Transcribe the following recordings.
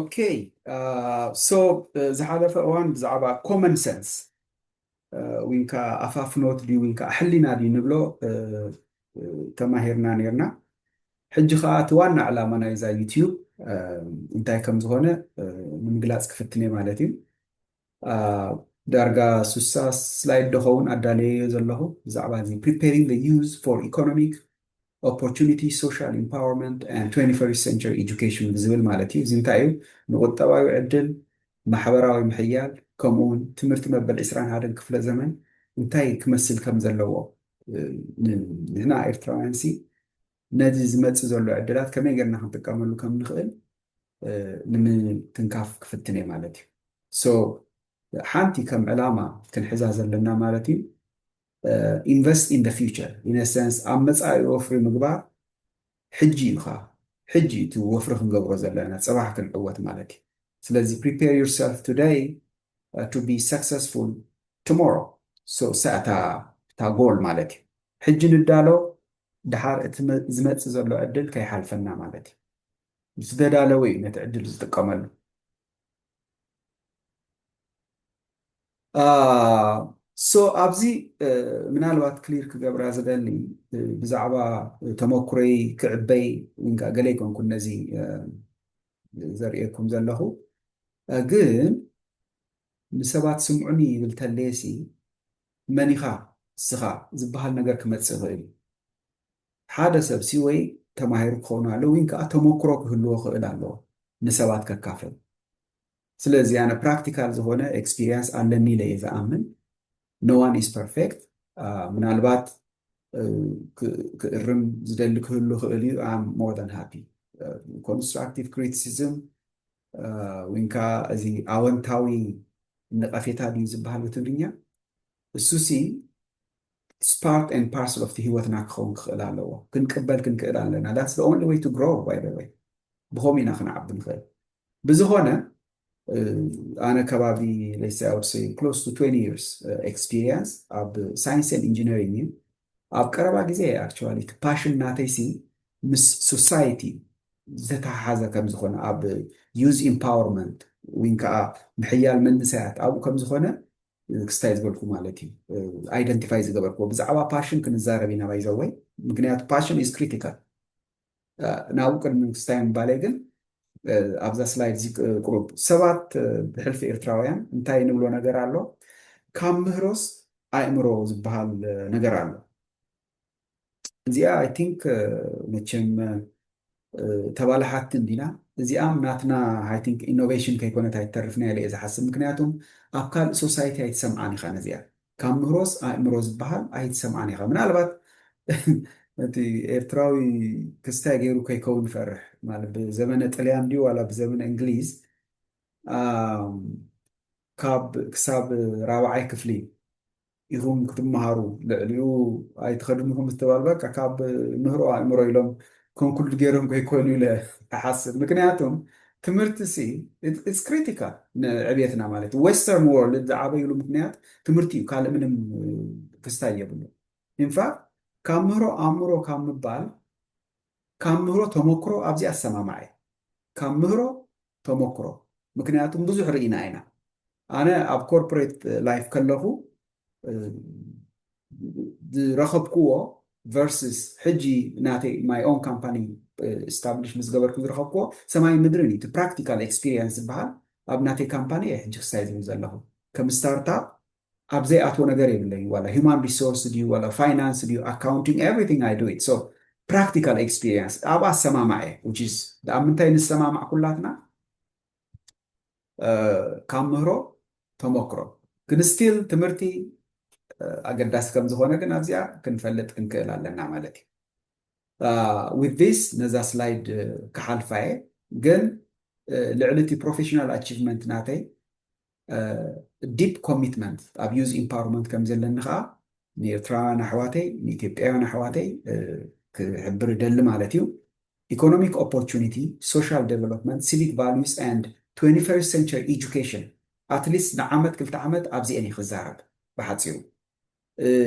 Okay. ዝሓለፈ እዋን ብዛዕባ ኮመን ሰንስ ወይንካ ኣፋፍኖት ድዩ ወይንካ ሕሊና ድዩ ንብሎ ተማሂርና ነርና ሕጂ ከዓ እቲ ዋና ዕላማ ናይዛ ዩቲዩብ እንታይ ከም ዝኾነ ንምግላፅ ክፍትነ ማለት እዩ ዳርጋ ሱሳ ስላይድ ደኸውን ኣዳለየ ዘለኹ ብዛዕባ እዚ preparing the youth for economic opportunity social empowerment and 21st century education ዝብል ማለት እዩ እዚ እንታይ እዩ ንቁጠባዊ ዕድል ማሕበራዊ ምሕያል ከምኡውን ትምህርቲ መበል 21 ክፍለ ዘመን እንታይ ክመስል ከም ዘለዎ ንሕና ኤርትራውያንሲ ነዚ ዝመፅእ ዘሎ ዕድላት ከመይ ጌርና ክንጥቀመሉ ከም ንኽእል ንምትንካፍ ክፍትነ ማለት እዩ ሶ ሓንቲ ከም ዕላማ ክንሕዛ ዘለና ማለት እዩ invest in the future in a sense ኣብ መጻኢ ወፍሪ ምግባር ሕጂ ኢኻ ሕጂ እቲ ወፍሪ ክንገብሮ ዘለና ፅባሕ ክንዕወት ማለት እዩ ስለዚ prepare yourself today to be successful tomorrow so ሰዓታ ጎል ማለት እዩ ሕጂ ንዳሎ ድሓር እቲ ዝመፅእ ዘሎ ዕድል ከይሓልፈና ማለት እዩ ዝተዳለወ እዩ ነቲ ዕድል ዝጥቀመሉ ኣብዚ ምናልባት ክሊር ክገብራ ዝደሊ ብዛዕባ ተመኩረይ ክዕበይ ወይንካ ገለ ይኮንኩን ነዚ ዘርእየኩም ዘለኹ ግን ንሰባት ስምዑኒ ይብል ተለየሲ መን ኢኻ ስኻ ዝበሃል ነገር ክመፅእ ይኽእል ሓደ ሰብሲ ወይ ተማሂሩ ክኸውን ኣሎ ወይንከዓ ተመኩሮ ክህልዎ ክእል ኣለዎ ንሰባት ከካፍል ስለዚ ኣነ ፕራክቲካል ዝኾነ ኤክስፒሪየንስ ኣለኒ ኢለ እየ ዝኣምን no one is perfect ምናልባት ክእርም ዝደሊ ክህሉ ክእል እዩ I'm more than happy constructive criticism ወይንካ እዚ ኣወንታዊ ነቐፌታ ድዩ ዝበሃል ብትግርኛ እሱሲ part and parcel of the ህይወትና ክኸውን ክኽእል ኣለዎ ክንቅበል ክንክእል ኣለና that's the only way to grow by the way ብኸምኡ ኢና ክንዓቢ ንኽእል ብዝኾነ أنا كبابي let's say I would say close to 20 years experience of science and engineering أب كربا جزء actually passion ناتيسي مس society ذات حاجة كم زخونة أب use empowerment وينكا محيال من ساعات أو كم زخونة كستايز بالكم مالتي identify إذا بركو بس عوا passion كنزارة بينا بايزوي ممكن passion is critical ناو كن من ستايم بالغن ኣብዛ ስላይድ እዚ ቁሩብ ሰባት ብሕልፊ ኤርትራውያን እንታይ ንብሎ ነገር ኣሎ ካብ ምህሮስ ኣእምሮ ዝበሃል ነገር ኣሎ እዚኣ ኣይ ቲንክ መቸም ተባላሓትን ዲና እዚኣም ናትና ኣይ ቲንክ ኢኖቬሽን ከይኮነት ኣይተርፍና ኢለ እየ ዝሓስብ ምክንያቱም ኣብ ካልእ ሶሳይቲ ኣይትሰምዓን ኢኻ ነዚኣ ካብ ምህሮስ ኣእምሮ ዝበሃል ኣይትሰምዓን ኢኻ ምናልባት እቲ ኤርትራዊ ክስታይ ገይሩ ከይከውን ይፈርሕ ማለት ብዘመነ ጣልያን ድዩ ዋላ ብዘመነ እንግሊዝ ካብ ክሳብ ራብዓይ ክፍሊ ኢኹም ክትመሃሩ ልዕሊኡ ኣይትኸድንኩም ዝተባል በቃ ካብ ምህሮ ኣእምሮ ኢሎም ኮንክሉድ ገይሮም ከይኮኑ ኢለ ኣሓስብ ምክንያቱም ትምህርቲ ሲ ኢትስ ክሪቲካል ንዕብየትና ማለት ዌስተርን ወርልድ ዝዓበይሉ ምክንያት ትምህርቲ እዩ ካልእ ምንም ክስታይ የብሉ ኢንፋክት ካብ ምህሮ ኣእምሮ ካብ ምባል ካብ ምህሮ ተመክሮ ኣብዚ ኣሰማማዕ ካብ ምህሮ ተመክሮ ምክንያቱም ብዙሕ ርኢና ኢና ኣነ ኣብ ኮርፖሬት ላይፍ ከለኹ ዝረኸብክዎ ቨርስስ ሕጂ ናተይ ማይ ኦን ካምፓኒ ስታብሊሽ ምስ ገበርኩ ዝረኸብክዎ ሰማይ ምድርን እዩ ፕራክቲካል ኤክስፒሪየንስ ዝበሃል ኣብ ናተይ ካምፓኒ እየ ሕጂ ክስታይ ዝብል ዘለኹ ከም ስታርታፕ ኣብዘይ ኣትዎ ነገር የብለይ ዋላ human resource ድዩ ዋላ finance ድዩ accounting everything I do it so practical experience ኣብ ኣሰማማዕ which is ኣብ ምንታይ ንሰማማዕ ኩላትና ካብ ምህሮ ተመክሮ ግን still ትምህርቲ ኣገዳሲ ከም ዝኾነ ግን ኣብዚኣ ክንፈልጥ ክንክእል ኣለና ማለት እዩ with this ነዛ ስላይድ ክሓልፋ እየ ግን ልዕሊ እቲ ፕሮፌሽናል ኣቺቭመንት ናተይ ዲፕ ኮሚትመንት ኣብ ዩዝ ኢምፓወርመንት ከም ዘለኒ ከዓ ንኤርትራውያን ኣሕዋተይ ንኢትዮጵያውያን ኣሕዋተይ ክሕብር ይደሊ ማለት እዩ ኢኮኖሚክ ኦፖርቹኒቲ ሶሻል ዴቨሎፕመንት ሲቪክ ቫሉስ ኣንድ 21st century education ኣትሊስት ንዓመት ክልተ ዓመት ኣብዚአን ይክዛረብ ብሓፂሩ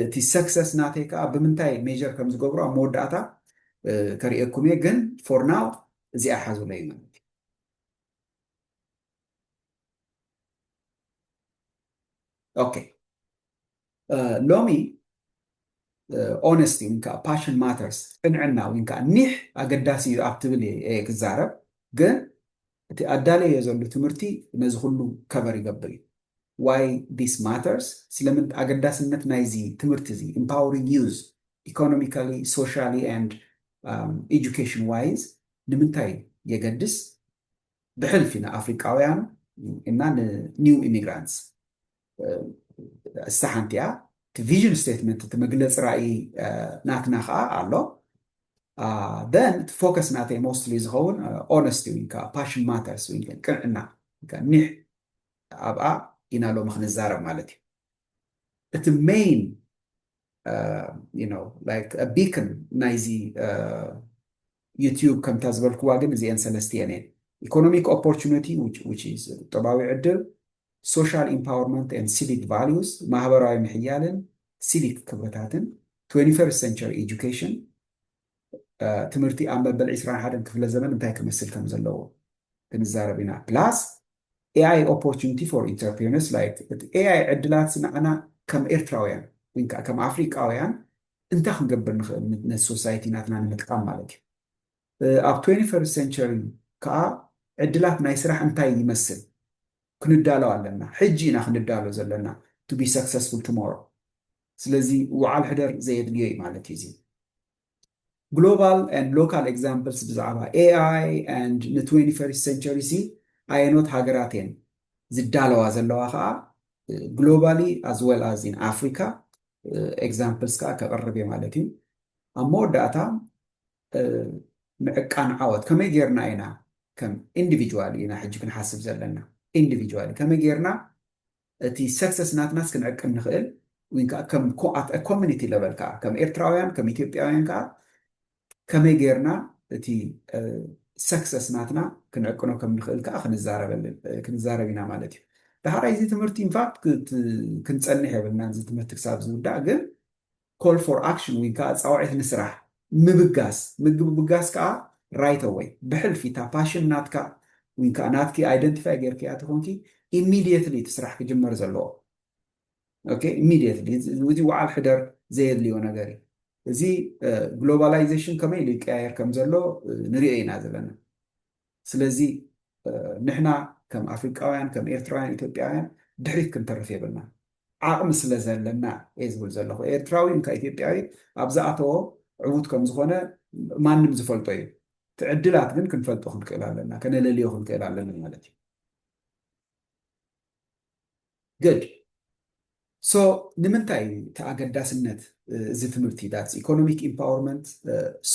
እቲ ሰክሰስ ናተይ ከዓ ብምንታይ ሜጀር ከም ዝገብሮ ኣብ መወዳእታ ከሪአኩም እየ ግን ፎር ናው እዚኣ ሓዙለይ ማለት እዩ اوكي لومي اونستي وينكا باشن ماترز قنعنا وينكا نيح اقداسي ابتبل كزارب ግን እቲ ኣዳለየ ዘሎ ትምህርቲ ነዚ ኩሉ ከቨር ይገብር እዩ why this matters ስለምን ኣገዳስነት ናይዚ ትምህርቲ እዚ empowering youth economically socially and education wise ንምንታይ የገድስ ብሕልፊ ንኣፍሪቃውያን እና ንኒው ኢሚግራንትስ እሳሓንቲ እያ እቲ ቪዥን ስቴትመንት እቲ መግለፂ ራእይ ናትና ከዓ ኣሎ then focus ناتي mostly زخون honesty وينكا passion matters وينكا كنا نح أبقى ينالو مخن الزارب مالتي the main you know like a beacon نايزي YouTube كم تزبل كواجن زي انسلستيانين economic opportunity which is طبعاوي عدل social empowerment and civic values ማህበራዊ محيالن civic كبتاتن 21st century education ትምህርቲ ኣብ መበል 21 ክፍለ ዘመን እንታይ ክመስል ከም ዘለዎ ክንዛረብ ኢና ፕላስ AI opportunity for entrepreneurs like AI ዕድላት ንዓና ከም ኤርትራውያን ወይ ከም ኣፍሪቃውያን እንታይ ክንገብር ንኽእል ንሶሳይቲ ናትና ንምጥቃም ማለት እዩ ኣብ 21st century ከዓ ዕድላት ናይ ስራሕ እንታይ ይመስል ክንዳለው ኣለና ሕጂ ኢና ክንዳለው ዘለና to be successful tomorrow ስለዚ ወዓል ሕደር ዘየድልዮ ማለት እዩ global and local examples بزعبها AI and the 21st century see I not هاجراتين زدالوا زلوا خا globally as well as in Africa examples كقرب مالتي أمور data كان عوض كم يجرنا هنا كم individually هنا حجي كنحسب زلنا individually كم يجرنا تي success ناس كنعكم نخيل وين كم at a community level كم إيرتراويان كم إثيوبياويان كما جيرنا تي سكسس ناتنا كنعقنو كم نخيل كا كنزاربنا مالتي دحرا يزي تمرتي انفاكت كنصنح يبلنا زي تمرت كساب زودا ግን call for action وين كا صاوعت نسرح مبغاس كا right away بحلفي تا باشن ناتكا وين كا ناتكي ايدنتيفاي غيركي اتكونكي immediately تسرح كجمر زلو اوكي immediately وزي وعال حدر زي اللي ونغري زي globalization كمان اللي كاير كم زلو نريئينا زلنا سلزي نحنا كم أفريقيان كم إيرتراويان إثيوبياويان دحريت كنترف يبلنا عقم سلزلنا إيزبول زلو إيرتراويان كإثيوبياوي أبزعته عود كم زخونة ما نمزفل طيب تعدلات من كنفلتو خنكيلا لنا كان لليو خنكيلا لنا مالتي good so ንምንታይ ተኣገዳስነት እዚ ትምህርቲ that's economic empowerment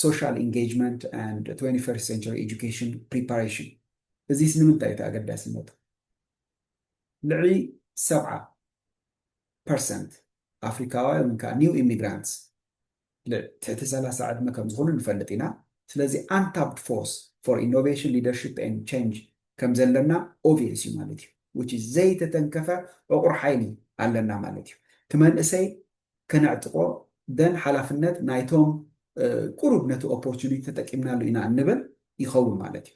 social engagement and 21st century education preparation እዚ ንምንታይ ተኣገዳስነት ልዕሊ 7% ኣፍሪካውያን ከ new immigrants ትሕቲ 30 ዕድመ ከም ዝኾኑ ንፈልጥ ኢና ስለዚ untapped force for innovation leadership and change ከም ዘለና obvious ማለት እዩ which is ዘይተተንከፈ ዕቁር ሓይሊ ኣለና ማለት እዩ ትመንእሰይ ከነዕጥቆ ደን ሓላፍነት ናይቶም ቁሩብ ነቲ ኦፖርቹኒቲ ተጠቂምናሉ ኢና እንብል ይኸውን ማለት እዩ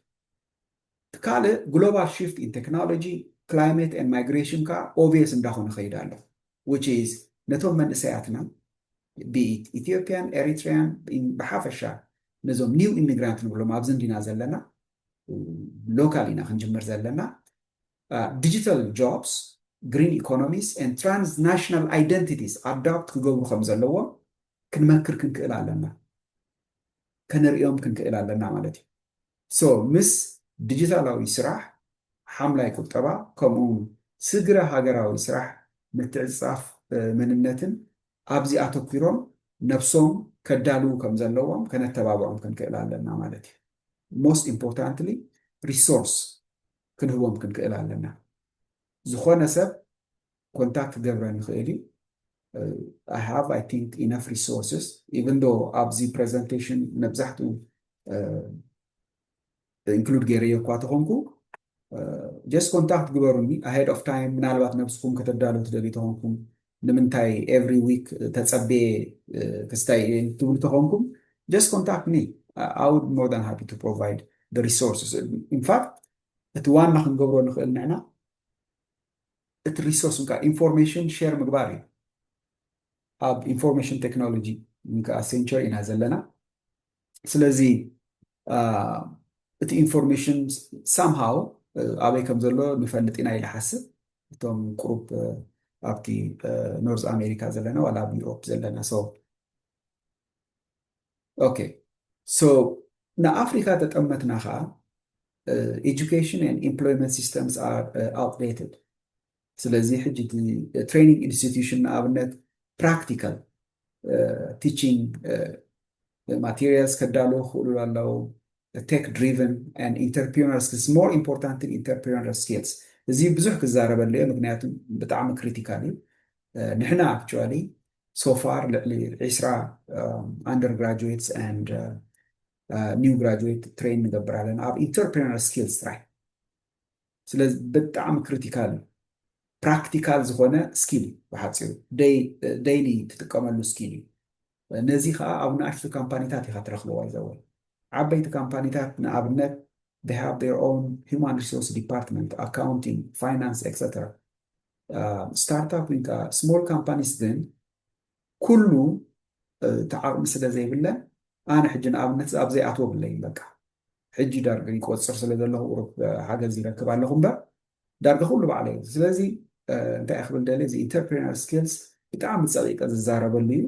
ካልእ ግሎባል ሽፍት ኢን ቴክኖሎጂ ክላይሜት ኤንድ ማይግሬሽን ካ ኦብቪየስ እንዳኾነ ኸይድ ኣሎ which is ነቶም መንእሰያትና ቢኢት ኢትዮጵያን ኤሪትሪያን ብሓፈሻ ነዞም ኒው ኢሚግራንት ንብሎም ኣብዚ እንዲና ዘለና ሎካል ኢና ክንጅምር ዘለና digital jobs green economies and transnational identities adapt ክገብሩ ከም ዘለዎም ክንመክር ክንክእል ኣለና ከነሪኦም ክንክእል ኣለና ማለት እዩ so ምስ ዲጂታላዊ ስራሕ ሓምላይ ቁጠባ ከምኡ ስግረ ሃገራዊ ስራሕ ምትዕጻፍ መንነትን ኣብዚ ኣተኲሮም ነፍሶም ከዳልው ከም ዘለዎም ከነተባብዖም ክንክእል ኣለና ማለት እዩ most importantly resource ክንህቦም ክንክእል ኣለና ዝኾነ ሰብ ኮንታክት ገብረን ንኽእል I have I think enough resources even though ኣብዚ presentation መብዛሕትኡ include ገይረዮ እኳ ተኾንኩ just contact ግበሩኒ ahead of time ምናልባት ነብስኩም ከተዳሉ ትደልዩ ተኾንኩም ንምንታይ every week ተጸብየ ክስታይ ትብሉ ተኾንኩም just contact me I would more than happy to provide the resources in fact እቲ ዋና ክንገብሮ ንኽእል ንዕና እቲ ሪሶርስ እንካ ኢንፎርሜሽን ሼር ምግባር እዩ ኣብ ኢንፎርሜሽን ቴክኖሎጂ እንካ ሴንቸር ኢና ዘለና ስለዚ እቲ ኢንፎርሜሽን ሳምሃው ኣበይ ከም ዘሎ ንፈልጥ ኢና ኢለ ሓስብ እቶም ቁሩብ ኣብቲ ኖርዝ ኣሜሪካ ዘለና ዋላ ኣብ ዩሮፕ ዘለና ሶ ኦኬ ሶ ንኣፍሪካ ተጠመትና ከዓ education and employment systems are outdated ስለዚ ሕጂ ትሬኒንግ ኢንስቲትዩሽን ንኣብነት ፕራክቲካል ቲቺንግ ማቴሪያልስ ከዳልዉ ክእሉ ኣለዉ tech driven and entrepreneurial skills more important than entrepreneurial skills እዚ ብዙሕ ክዛረበሉ እየ ምክንያቱም ብጣዕሚ ክሪቲካል እዩ ንሕና actually so far ልዕሊ 20 undergraduates and new graduate train ንገብር ኣለና ኣብ entrepreneurial skills ጥራይ ስለዚ ብጣዕሚ ክሪቲካል እዩ ፕራክቲካል ዝኾነ ስኪል ብሓፂሩ ደይሊ ትጥቀመሉ ስኪል እዩ ነዚ ከዓ ኣብ ንኣሽቱ ካምፓኒታት ኢኻ ትረኽብዎ ይዘወል ዓበይቲ ካምፓኒታት ንኣብነት they have their own human resource department accounting finance etc startup ወይካ small companies ግን ኩሉ ተዓቅሚ ስለ ዘይብለን ኣነ ሕጂ ንኣብነት ኣብዘይ ኣትዎ ብለይ በቃ ሕጂ ዳርጋ ይቆፅር ስለ ዘለኹ ቁሩብ ሓገዝ ይረክብ ኣለኹ እምበር ዳርጋ ኩሉ ባዕለይ ስለዚ እንታይ ክብል ደልየ እዚ ኢንተርፕሪነር ስኪልስ ብጣዕሚ ፀቂቀ ዝዛረበሉ እዩ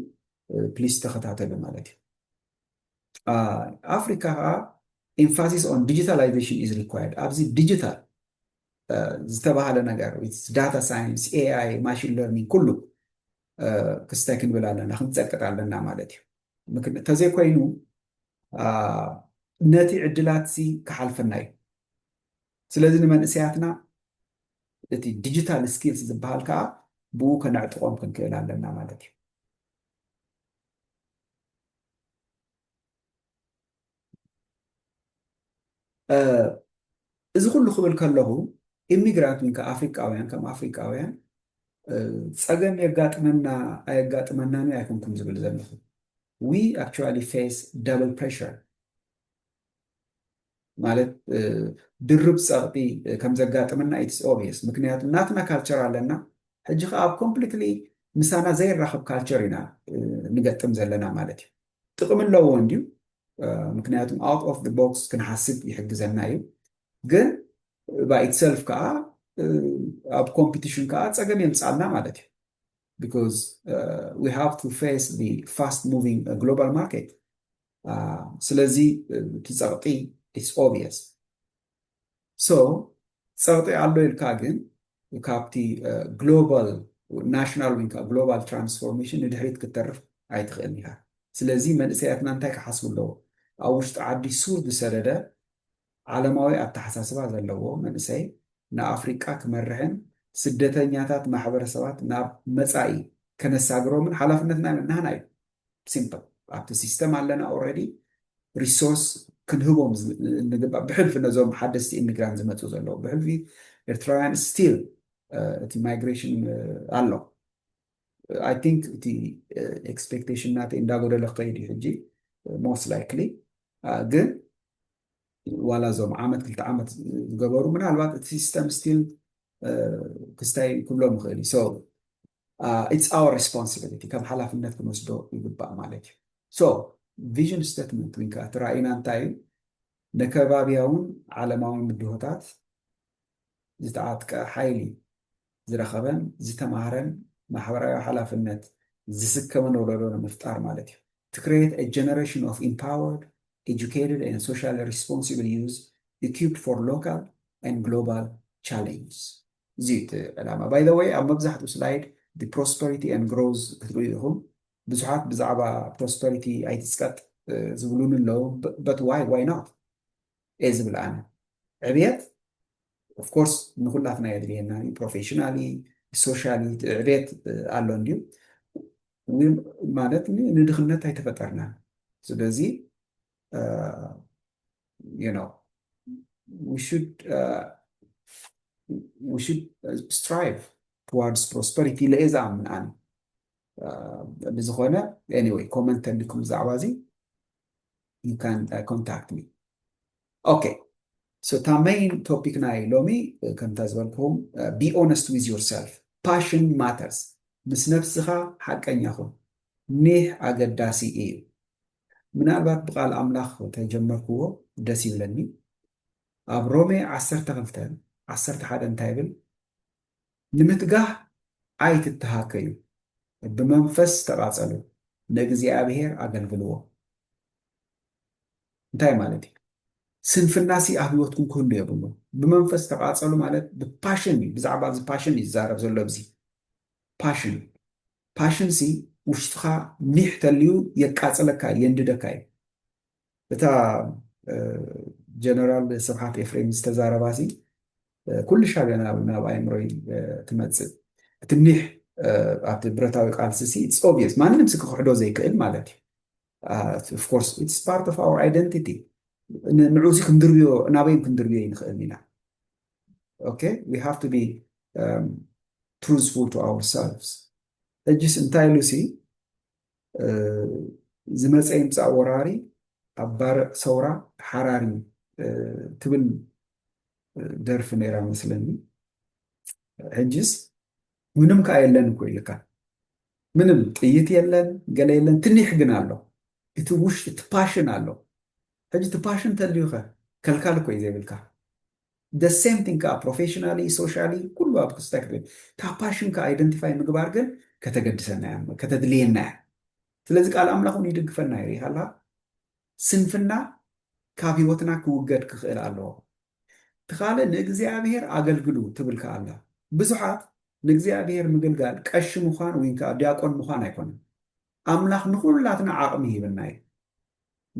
ፕሊስ ተኸታተሉ ማለት እዩ ኣፍሪካ ከዓ ኤምፋሲስ ኦን ዲጂታላይዜሽን ኢዝ ሪኳየርድ ኣብዚ ዲጂታል ዝተባሃለ ነገር ዳታ ሳይንስ ኤአይ ማሽን ለርኒንግ ኩሉ ክስታይ ክንብል ኣለና ክንፀቅጥ ኣለና ማለት እዩ ተዘይኮይኑ ነቲ ዕድላት ክሓልፈና እዩ ስለዚ ንመንእሰያትና እቲ ዲጂታል ስኪልስ ዝበሃል ከዓ ብኡ ከነዕጥቆም ክንክእል ኣለና ማለት እዩ እዚ ኩሉ ክብል ከለኹ ኢሚግራንት ወይካ ኣፍሪቃውያን ከም ኣፍሪቃውያን ፀገም የጋጥመና ኣየጋጥመናን ኣይኮንኩም ዝብል ዘለኹ we actually face double pressure ማለት ድርብ ፀቕጢ ከም ዘጋጥመና ኢትስ ኦብቪየስ ምክንያቱም ናትና ካልቸር ኣለና ሕጂ ከዓ ኣብ ኮምፕሊትሊ ምሳና ዘይራኸብ ካልቸር ኢና ንገጥም ዘለና ማለት እዩ ጥቕሚ ኣለዎ እንድዩ ምክንያቱም ኣውት ኦፍ ደ ቦክስ ክንሓስብ ይሕግዘና እዩ ግን by itself ከዓ ኣብ ኮምፒቲሽን ከዓ ፀገም የምፃልና ማለት እዩ because we have to face the fast moving global market ስለዚ እቲ ፀቕጢ it's obvious so ፀቕጢ ኣሎ ኢልካ ግን ካብቲ global national ወይካ global transformation ንድሕሪት ክትተርፍ ኣይትኽእልን ኢኻ ስለዚ መንእሰያትና እንታይ ክሓስቡ ኣለዎ ኣብ ውሽጢ ዓዲ ሱር ዝሰደደ ዓለማዊ ኣተሓሳስባ ዘለዎ መንእሰይ ንኣፍሪቃ ክመርሕን ስደተኛታት ማሕበረሰባት ናብ መፃኢ ከነሳግሮምን ሓላፍነትና ንሕና እዩ ሲምፕል ኣብቲ ሲስተም ኣለና ኦልሬዲ ሪሶርስ ክንህቦም ንግባእ ብሕልፊ ነዞም ሓደስቲ ኢሚግራንት ዝመፁ ዘለዉ ብሕልፊ ኤርትራውያን ስቲል እቲ ማይግሬሽን ኣሎ ኣይ ቲንክ እቲ ኤክስፔክቴሽን ናተይ እንዳጎደለ ክኸይድ እዩ ሕጂ ሞስት ላይክሊ ግን ዋላ እዞም ዓመት ክልተ ዓመት ዝገበሩ ምናልባት እቲ ሲስተም ስቲል ክስታይ ክብሎም ይኽእል እዩ ሶ ኢትስ ኣወር ሬስፖንሲቢሊቲ ከም ሓላፍነት ክንወስዶ ይግባእ ማለት እዩ ሶ ቪዥን ስቴትመንት ወይከዓ እቲ ራእይና እንታይ እዩ ንከባቢያውን ዓለማውን ምድሆታት ዝተዓጥቀ ሓይሊ ዝረኸበን ዝተማሃረን ማሕበራዊ ሓላፍነት ዝስከመን ወለዶ ንምፍጣር ማለት እዩ to create a generation of empowered educated and socially responsible youth equipped for local and global challenges እዚ እቲ ዕላማ by the way ኣብ መብዛሕትኡ ስላይድ the prosperity and growth ክትሪኡ ኢኹም ብዙሓት ብዛዕባ prosperity ኣይትስቀጥ ዝብሉን ኣለዉ but why not እየ ዝብል ኣነ ዕብየት of course ንኩላትና የድልየና ፕሮፌሽናሊ ሶሻሊ ዕብየት ኣሎ እንድዩ ማለት ንድኽነት ኣይተፈጠርና ስለዚ you know we should strive towards prosperity ለእዛ ምን ኣነ ብዝኾነ anyway comment እንድኩም ብዛዕባ እዚ you can contact me okay So ta main topic ናይ ሎሚ ከምታ ዝበልኩም be honest with yourself. Passion matters. ምስ ነፍስኻ ሓቀኛ ሁን ኒህ ኣገዳሲ እዩ ምናልባት ብቃል ኣምላኽ ተጀመርክዎ ደስ ይብለኒ ኣብ ሮሜ 12 11 እንታይ ይብል ንምትጋህ ኣይትተሃከዩ ብመንፈስ ተቃፀሉ ንእግዚአብሔር ኣገልግልዎ እንታይ ማለት እዩ ስንፍናሲ ኣብ ህይወትኩም ክህሉ የብሉ ብመንፈስ ተቃፀሉ ማለት ብፓሽን ብዛዕባ እዚ ፓሽን ይዛረብ ዘሎ ኣብዚ ፓሽን ሲ ውሽጥኻ ኒሕ ተልዩ የቃፅለካ የንድደካ እዩ እታ ጀነራል ስብሓት ኤፍሬም ዝተዛረባሲ ኩሉ ሻገና ናብ ኣእምሮይ ትመፅእ እቲ ኒሕ ኣብቲ ብረታዊ ቃልሲ ሲ ኢትስ ኦብቪየስ ማንም ሲ ክክሕዶ ዘይክእል ማለት እዩ ኦፍ ኮርስ ኢትስ ፓርት ኦፍ ኣወር ኣይደንቲቲ ንዑዚ ክንድርብዮ ናበይም ክንድርብዮ ይንክእል ኢና ኦኬ ዊ ሃቭ ቱ ቢ truthful to ourselves እጅስ እንታይ ኢሉ ሲ ዝመፀ ይምፃእ ወራሪ ኣብ ባርዕ ሰውራ ሓራሪ ትብል ደርፊ ነይራ መስለኒ ሕጅስ ምንም ከዓ የለን እኮ ኢልካ ምንም ጥይት የለን ገለ የለን ትኒሕ ግን ኣሎ እቲ ውሽጢ እቲ ፓሽን ኣሎ ሕጂ እቲ ፓሽን ተልዩኸ ከልካል እኮ እዩ ዘይብልካ the same thing ከዓ ፕሮፌሽናሊ ሶሻሊ ኩሉ ኣብ ክስታይ ክትብል እታ ፓሽን ከዓ አይደንቲፋይ ምግባር ግን ከተገድሰና እያ ከተድልየና እያ ስለዚ ቃል ኣምላኽ እውን ይድግፈና እዩ ሃላ ስንፍና ካብ ሂወትና ክውገድ ክኽእል ኣለዎ ትኻልእ ንእግዚአብሔር ኣገልግሉ ትብል ከዓ ኣላ ብዙሓት ንእግዚአብሔር ምግልጋል ቀሺ ምዃን ወይ ከዓ ዲያቆን ምዃን ኣይኮነን ኣምላኽ ንኩላትና ዓቕሚ ሂብና እዩ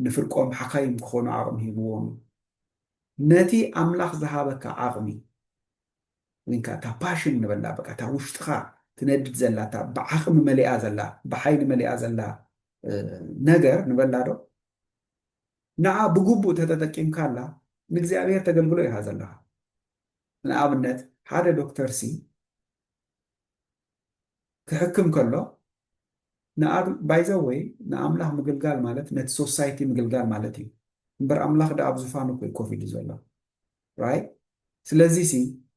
ንፍርቆም ሓካይም ክኾኑ ዓቕሚ ሂብዎም ነቲ ኣምላኽ ዝሃበካ ዓቕሚ ወይ ከዓ እታ ፓሽን ንበላ በቃ እታ ውሽጥኻ ትነድድ ዘላ እታ ብዓቕሚ መሊኣ ዘላ ብሓይሊ መሊኣ ዘላ ነገር ንበላ ዶ ንዓ ብግቡእ ተተጠቂምካ ኣላ ንእግዚአብሔር ተገልግሎ ኢኻ ዘለኻ ንኣብነት ሓደ ዶክተር ሲ ክሕክም ከሎ ባይዘወይ ንኣምላኽ ምግልጋል ማለት ነቲ ሶሳይቲ ምግልጋል ማለት እዩ እምበር ኣምላኽ ዳ ኣብ ዝፋኑ ኮፍ ኢሉ ዘሎ ራይት ስለዚ ሲ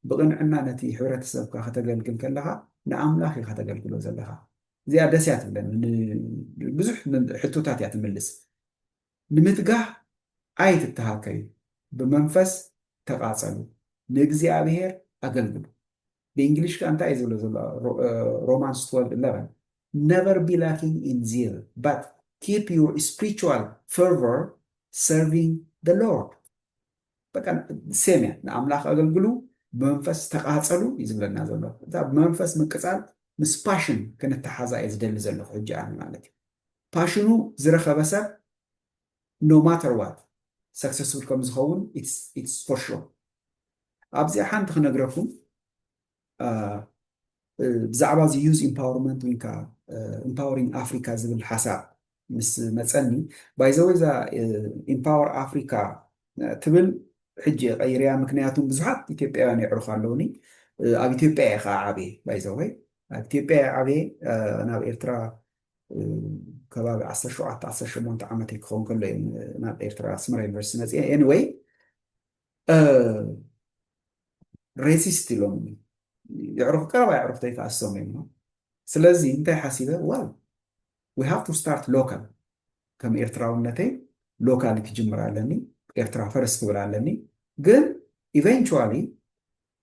ብቕንዕና ነቲ ሕብረተሰብካ ከተገልግል ከለኻ ንኣምላኽ ኢኻ ተገልግሎ ዘለኻ እዚኣ ደስ እያ ትብለኒ ብዙሕ ሕቶታት እያ ትምልስ ንምትጋህ ኣይትተሃከዩ ብመንፈስ ተቃፀሉ ንእግዚአብሔር ኣገልግሉ ብእንግሊሽ ከዓ እንታይ እዩ ዝብሎ ዘሎ ሮማንስ 12:11 never be lacking in zeal but keep your spiritual fervor serving the Lord በቃ ሰሚያ ንኣምላኽ ኣገልግሉ ብመንፈስ ተቃፀሉ እዩ ዝብለና ዘሎ እታ ብመንፈስ ምቅፃል ምስ ፓሽን ክንተሓዛ እየ ዝደሊ ዘለኹ ሕጂ ኣነ ማለት እዩ ፓሽኑ ዝረኸበ ሰብ no matter what successful ከም ዝኸውን it's for sure ኣብዚኣ ሓንቲ ክነግረኩም ብዛዕባ እዚ ዩዝ ኢምፓወርመንት ወይ ከዓ ኢምፓወሪንግ ኣፍሪካ ዝብል ሓሳብ ምስ መፀኒ ባይዘወይ እዛ ኢምፓወር ኣፍሪካ ትብል ሕጂ ቀይርያ ምክንያቱም ብዙሓት ኢትዮጵያውያን ይዕርፉ ኣለውኒ ኣብ ኢትዮጵያ እየ ከዓ ዓብየ ባይዘወይ ኣብ ኢትዮጵያ ዓብየ ናብ ኤርትራ ከባቢ 17-18 ዓመት ክኸውን ከሎ ናብ ኤርትራ ኣስመራ ዩኒቨርሲቲ መፅአ ኤኒዌይ ሬሲስት ኢሎም يعرف كذا يعرف تيك أسمعهم سلازي أنت حاسبه well we have to start local كم إيرترا ونتي local تجمع علني إيرترا فرس كبر علني قل eventually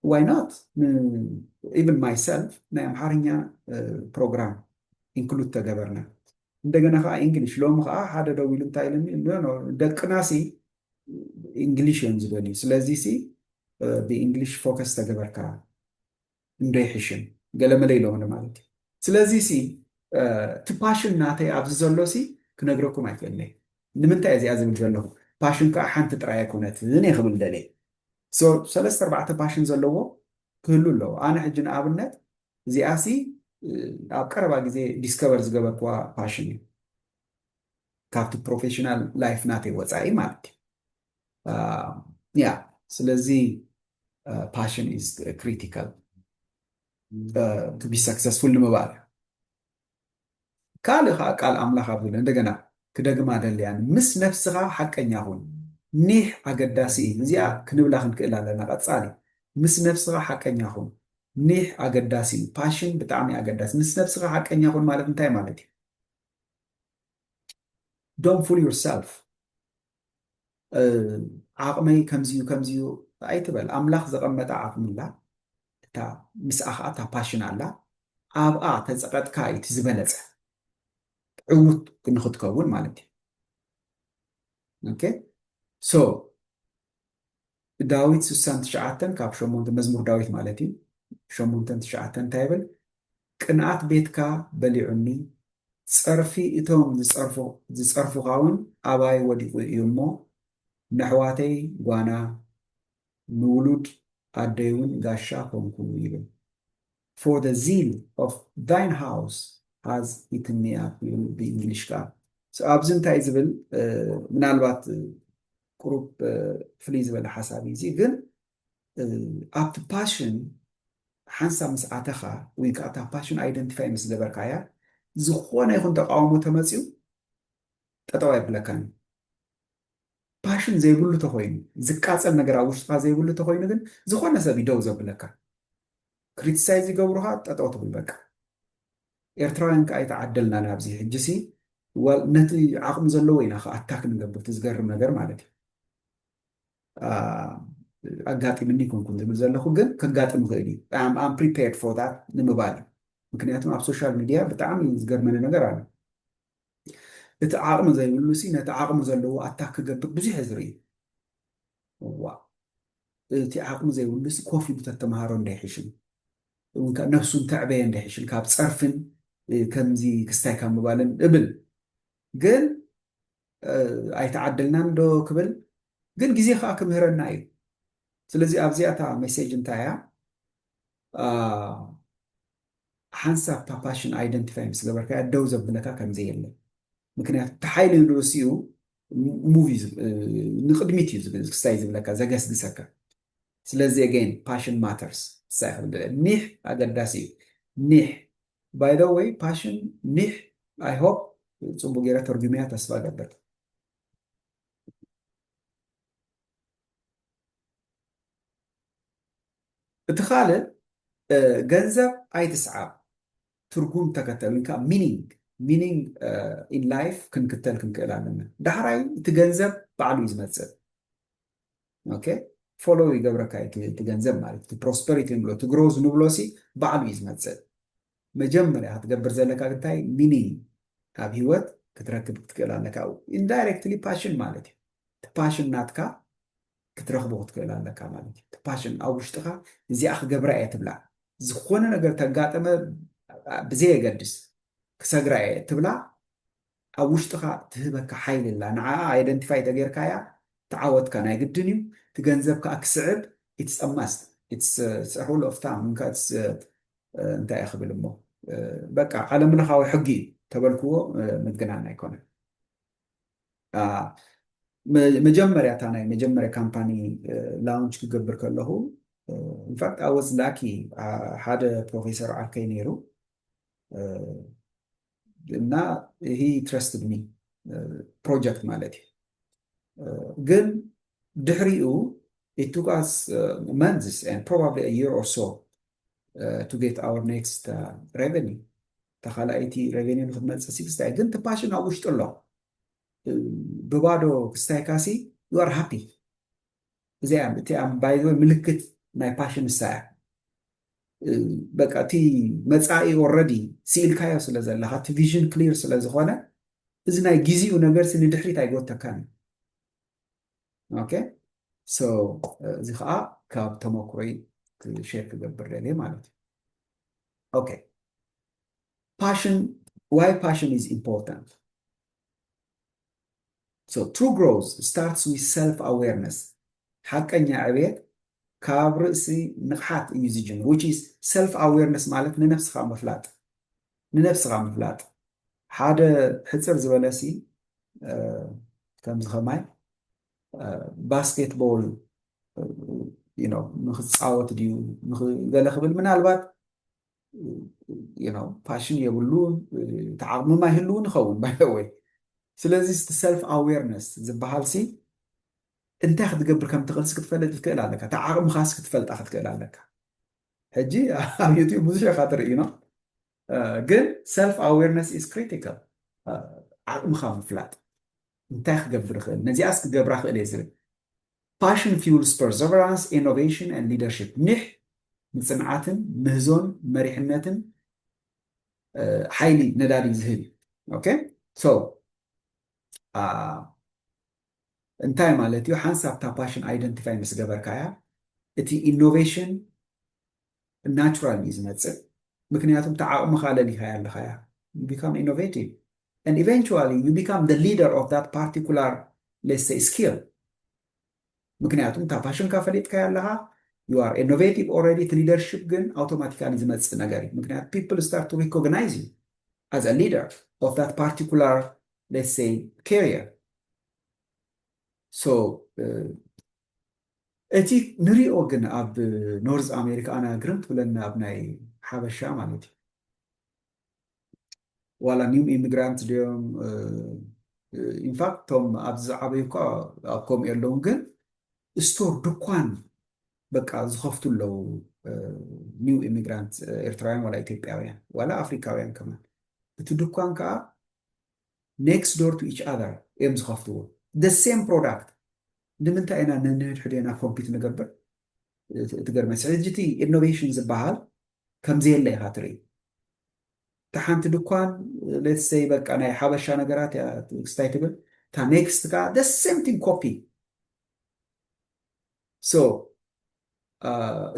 why not even myself نعم حرينيا program include تجبرنا عندنا خا English لو مخا هذا دويل تايلني no دكناسي English ينزلني سلازي سي بإنجليش focus تجبرك እንደይሕሽን ገለመለ ኢሎሆነ ማለት እዩ ስለዚ ሲ እቲ ፓሽን ናተይ ኣብዚ ዘሎ ሲ ክነግረኩም ኣይክእልኒ ንምንታይ እዚኣ ዝብል ዘለኹ ፓሽን ከዓ ሓንቲ ጥራይ ኣይኮነትን እየ ክብል ደልየ ሰለስተ ኣርባዕተ ፓሽን ዘለዎ ክህሉ ኣለዎ ኣነ ሕጂ ንኣብነት እዚኣ ሲ ኣብ ቀረባ ግዜ ዲስከቨር ዝገበርክዋ ፓሽን እዩ ካብቲ ፕሮፌሽናል ላይፍ ናተይ ወፃኢ ማለት እዩ ያ ስለዚ ፓሽን ኢዝ ክሪቲካል to be successful ንምባል ካልእ ከዓ ቃል ኣምላኽ ኣብዝብለ እንደገና ክደግማ ደልያን ምስ ነፍስኻ ሓቀኛ ሁን ኒሕ ኣገዳሲ እዩ እዚኣ ክንብላ ክንክእል ኣለና ቀፃሊ ምስ ነፍስኻ ሓቀኛኹን ኒሕ ኣገዳሲ እዩ ፓሽን ብጣዕሚ ኣገዳሲ ምስ ነፍስኻ ሓቀኛኹን ማለት እንታይ ማለት እዩ ዶንት ፉል ዮርሰልፍ ዓቕመይ ከምዝዩ ኣይትበል ኣምላኽ ዘቐመጠ ዓቕምላ እታ ምስኣ ከዓ እታ ፓሽን ኣላ ኣብኣ ተፀቐጥካ እቲ ዝበለፀ ዕዉት ንክትከውን ማለት እዩ ኦኬ ሶ ዳዊት 69 ካብ 8 መዝሙር ዳዊት ማለት እዩ 8:9 እንታይ ይብል ቅንኣት ቤትካ በሊዑኒ ፀርፊ እቶም ዝፀርፉካ እውን ኣባይ ወዲቁ እዩ እሞ ንኣሕዋተይ ጓና ንውሉድ ኣደይ እውን ጋሻ ኮንኩ ይብል for the zeal of thine house has eaten me up ይብል ብእንግሊሽ ከዓ ኣብዚ እንታይ ዝብል ምናልባት ቁሩብ ፍልይ ዝበለ ሓሳብ እዩ እዚ ግን ኣብቲ ፓሽን ሓንሳብ ምስ ኣተኻ ወይ ከዓ እታ ፓሽን ኣይደንቲፋይ ምስ ገበርካያ ዝኾነ ይኹን ተቃውሞ ተመፅኡ ጠጠው ኣይብለካን ፓሽን ዘይብሉ ተኮይኑ ዝቃፀል ነገር ኣብ ውሽጥካ ዘይብሉ ተኮይኑ ግን ዝኾነ ሰብ ይደው ዘብለካ ክሪቲሳይዝ ይገብሩካ ጠጠው ትብል በቃ ኤርትራውያን ከዓ ይተዓደልና ናብዚ ሕጂሲ ነቲ ዓቕሚ ዘለዎ ኢና ኣታክ ንገብር ትዝገርም ነገር ማለት እዩ ኣጋጢምኒ ኮንኩን ዝብል ዘለኹ ግን ከጋጥም ይኽእል እዩ ኣም ፕሪፔርድ ፎር ዛት ንምባል እዩ ምክንያቱም ኣብ ሶሻል ሚድያ ብጣዕሚ ዝገርመኒ ነገር ኣሎ እቲ ዓቕሚ ዘይብሉ ሲ ነቲ ዓቕሚ ዘለዎ ኣታክ ክገብር ብዙሕ ዝርኢ ዋ እቲ ዓቕሚ ዘይብሉ ሲ ኮፍ ኢሉ ተተምሃሮ እንዳይሕሽን ነፍሱ ተዕበየ እንዳይሕሽን ካብ ፀርፍን ከምዚ ክስታይ ካብ ምባልን እብል ግን ኣይተዓደልናን ዶ ክብል ግን ግዜ ከዓ ክምህረና እዩ ስለዚ ኣብዚኣታ ሜሴጅ እንታይ እያ ሓንሳብ ፓሽን ኣይደንቲፋይ ምስ ገበርካ ደው ዘብለካ ከምዘየለን ምክንያቱ ተሓይሊ ንርእሲኡ ሙቪ ንቅድሚት እዩ ክስታይ ዝብለካ ዘገስግሰካ ስለዚ ኣገይን ፓሽን ማተርስ ኒሕ ኣገዳሲ እዩ ኒሕ ባይ ዘ ወይ ፓሽን ኒሕ ኣይ ሆፕ ፅቡቅ ጌረ ተርጉምያ ተስፋ ገበር እቲ ካልእ ገንዘብ ኣይትስዓብ ትርጉም ተከተል ከዓ ሚኒንግ ኢን ላይፍ ክንክተል ክንክእል ኣለና ዳሕራይ እቲ ገንዘብ ባዕሉ እዩ ዝመፅእ ኦኬ ፎሎ ይገብረካ እቲ ገንዘብ ማለት እቲ ፕሮስፐሪቲ ንብሎ እቲ ግሮዝ ንብሎ ሲ ባዕሉ እዩ ዝመፅእ መጀመርያ ክትገብር ዘለካ እንታይ ሚኒንግ ኣብ ሂወት ክትረክብ ክትክእል ኣለካ ኢንዳይሬክትሊ ፓሽን ማለት እዩ እቲ ፓሽን ናትካ ክትረክቦ ክትክእል ኣለካ ማለት እዩ እቲ ፓሽን ኣብ ውሽጥካ እዚኣ ክገብራ እየ ትብላ ዝኾነ ነገር ተጋጠመ ብዘይ የገድስ ክሰግራ እየ ትብላ ኣብ ውሽጥካ ትህበካ ሓይሊ ኣላ ንዓ ኣይደንቲፋይ ተጌርካያ ተዓወትካ ናይ ግድን እዩ እቲ ገንዘብ ከዓ ክስዕብ ኢትስ ሩል ኦፍ ታም እንታይ ክብል እሞ በቃ ዓለምለኻዊ ሕጊ ተበልክዎ ምግናን ኣይኮነን መጀመርያ እታ ናይ መጀመርያ ካምፓኒ ላውንች ክገብር ከለኹ ኢንፋክት ኣወዝ ላኪ ሓደ ፕሮፌሰር ዓርከይ ነይሩ እና ሂ ትረስትድ ሚ ፕሮጀክት ማለት እዩ ግን ድሕሪኡ it took us months and probably a year or so to get our next revenue ተኻላይቲ revenue ንክትመፅእ ሲክስታይ ግን ፓሽን ኣብ ውሽጡ ኣሎ ብባዶ ክስታይካ ሲ you are happy እዚኣ እቲኣ ባይ ምልክት ናይ ፓሽን ንሳያ በቃ እቲ መፃኢ ኦልሬዲ ሲኢልካዮ ስለ ዘለካ እቲ ቪዥን ክሊር ስለ ዝኾነ እዚ ናይ ግዜኡ ነገር ሲ ንድሕሪት ኣይጎተካን ኦኬ ሶ እዚ ከዓ ካብ ተመክሮይ ሼር ክገብር ደልየ ማለት እዩ ኦኬ ፓሽን why passion is important so true growth starts with self-awareness ሓቀኛ ዕብየት ካብ ርእሲ ንቕሓት እዩ ዝጅምር which is self-awareness ማለት ንነፍስኻ ምፍላጥ ሓደ ሕፅር ዝበለሲ ከምዚ ኸማይ ባስኬትቦል ንክፃወት ድዩ ገለ ክብል ምናልባት ፓሽን የብሉን ተዓቕምማ ይህልውን ይኸውን ባይወይ ስለዚ ሰልፍ ኣዌርነስ ዝበሃል ሲ انت ክትገብር ከም ትኽእልስ ክትፈልጥ ትክእል ኣለካ እታ ዓቕምኻስ ክትፈልጣ ክትክእል ኣለካ ሕጂ ኣብ ዩቲዩብ ብዙሕ ኢኻ ትርኢኖ ግን ሰልፍ ኣዌርነስ ኢዝ ክሪቲካል ዓቕምኻ ምፍላጥ እንታይ ክገብር ይኽእል ነዚኣስ ክገብራ ክእል እየ ዝብል ፓሽን ፊውልስ ፐርዘቨራንስ ኢኖቬሽን ን ሊደርሽፕ ኒሕ ምፅንዓትን ምህዞን መሪሕነትን ሓይሊ ነዳዲ ዝህብ ኦኬ ሶ እንታይ ማለት እዩ ሓንሳብ እታ ፓሽን ኣይደንቲፋይ ምስ ገበርካያ እቲ ኢኖቬሽን ናቹራል እዩ ዝመፅእ ምክንያቱም እታ ዓቕምኻ ለሊኻያ ኣለኻያ you become innovative and eventually you become the leader of that particular let's say skill ምክንያቱም እታ ፓሽንካ ፈሊጥካያ ኣለኻ you are innovative already to leadership ግን automatically ዝመፅእ ነገር እዩ ምክንያቱ people start to recognize you as a leader of that particular let's say career so እቲ ንሪኦ ግን ኣብ ኖርዝ ኣሜሪካ ኣና ግርም ትብለና ኣብ ናይ ሓበሻ ማለት እዩ ዋላ ኒው ኢሚግራንት ድዮም ኢንፋክት ቶም ኣብዚ ዝዓበዩ እኳ ኣብ ከምኡ የለውን ግን ስቶር ድኳን በቃ ዝኸፍቱ ኣለዉ ኒው ኢሚግራንት ኤርትራውያን ዋላ ኢትዮጵያውያን ዋላ ኣፍሪካውያን ከማን እቲ ድኳን ከዓ ኔክስት ዶር ቱ ኢች ኣዘር እዮም ዝኸፍትዎ the same product ንምንታይ ኢና ነንሕድሕደና ኮምፒት ንገብር ትገርመስ ሕጂቲ ኢኖቬሽን ዝበሃል ከምዘየለ ኢኻ ትርኢ እታ ሓንቲ ድኳን ሌትሰይ በቃ ናይ ሓበሻ ነገራት ክስታይ ትብል እታ ኔክስት ከዓ the same thing copy so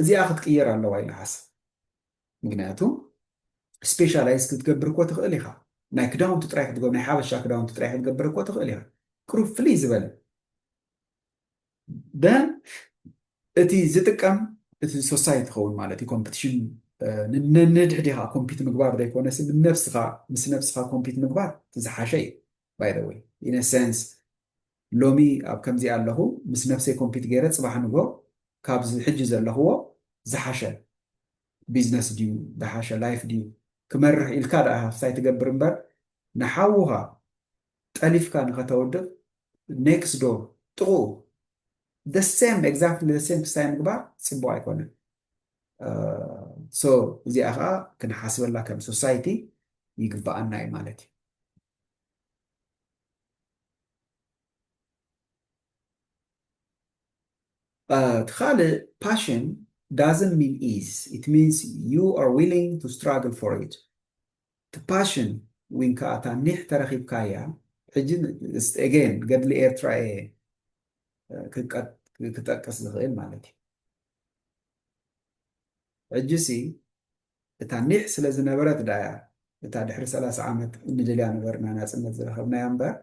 እዚኣ ክትቅየር ኣለዋ ኢሉ ሓሳብ ምክንያቱም ስፔሻላይዝ ክትገብር እኮ ትኽእል ኢኻ ናይ ክዳውንቲ ጥራይ ክትገብር ናይ ሓበሻ ክዳውንቲ ጥራይ ክትገብር እኮ ትኽእል ኢኻ ቅሩብ ፍልይ ዝበለ ደን እቲ ዝጥቀም እቲ ሶሳይቲ ኸውን ማለት እዩ ኮምፒቲሽን ንድሕዲኻ ኮምፒት ምግባር ዘይኮነስ ምስ ነፍስኻ ኮምፒት ምግባር ዝሓሸ እዩ ባይ ዘ ወይ ኢን ሴንስ ሎሚ ኣብ ከምዚ ኣለኹ ምስ ነፍሰይ ኮምፒት ገይረ ፅባሕ ንጎ ካብዚ ሕጂ ዘለኽዎ ዝሓሸ ቢዝነስ ድዩ ዝሓሸ ላይፍ ድዩ ክመርሕ ኢልካ ዳ ሃፍታይ ትገብር እምበር ንሓውኻ ጠሊፍካ ንኸተወድቕ ኔክስት ዶር ጥቑ the same exactly the same ክስታይ ምግባር ፅቡቅ ኣይኮነን ሶ እዚኣ ከዓ ክንሓስበላ ከም ሶሳይቲ ይግባአና እዩ ማለት እዩ እቲ ካልእ passion doesn't mean ease it means you are willing to struggle for it እቲ passion ወይን ከዓ እታ ኒሕ ተረኺብካያ ሕጂ again ገድሊ ኤርትራ ክጠቅስ ዝኽእል ማለት እዩ ሕጂ ሲ እታ ኒሕ ስለ ዝነበረት ዳያ እታ ድሕሪ 30 ዓመት ንደልያ ነበርና ናፅነት ዝረኸብናያ እምበር